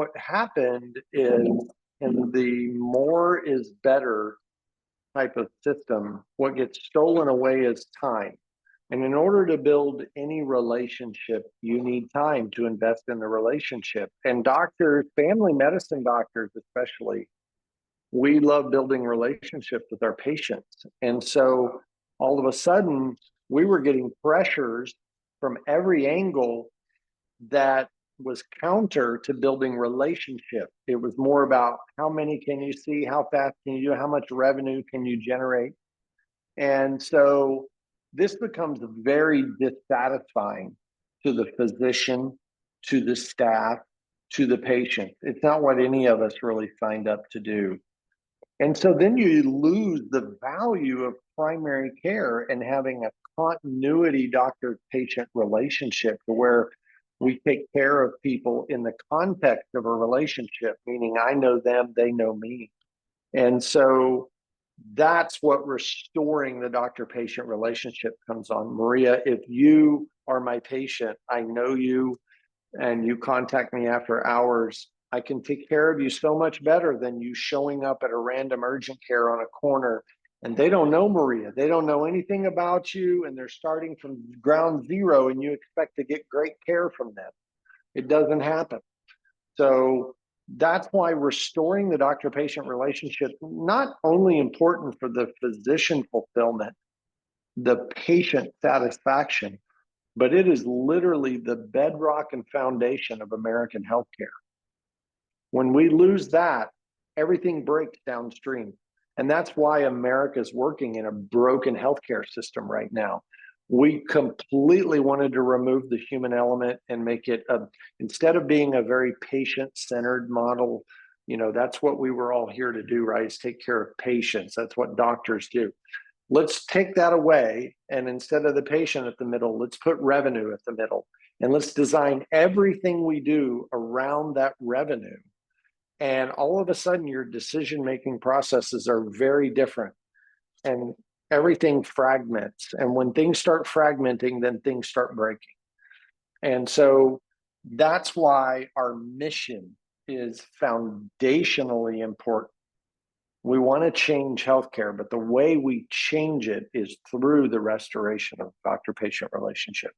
What happened is in the more is better type of system, what gets stolen away is time. And in order to build any relationship, you need time to invest in the relationship. And doctors, family medicine doctors especially, we love building relationships with our patients. And so all of a sudden, we were getting pressures from every angle that was counter to building relationship. It was more about how many can you see, how fast can you do, how much revenue can you generate. And so this becomes very dissatisfying to the physician, to the staff, to the patient. It's not what any of us really signed up to do. And so then you lose the value of primary care and having a continuity doctor patient relationship to where we take care of people in the context of a relationship, meaning I know them, they know me. And so that's what restoring the doctor patient relationship comes on. Maria, if you are my patient, I know you, and you contact me after hours, I can take care of you so much better than you showing up at a random urgent care on a corner and they don't know Maria. They don't know anything about you and they're starting from ground zero and you expect to get great care from them. It doesn't happen. So that's why restoring the doctor-patient relationship, not only important for the physician fulfillment, the patient satisfaction, but it is literally the bedrock and foundation of American healthcare. When we lose that, everything breaks downstream. And that's why America's working in a broken healthcare system right now. We completely wanted to remove the human element and make it, instead of being a very patient-centered model, that's what we were all here to do, right? Is take care of patients. That's what doctors do. Let's take that away. And instead of the patient at the middle, let's put revenue at the middle. And let's design everything we do around that revenue. And all of a sudden, your decision-making processes are very different. And everything fragments. And when things start fragmenting, then things start breaking. And so that's why our mission is foundationally important. We want to change healthcare, but the way we change it is through the restoration of doctor-patient relationship.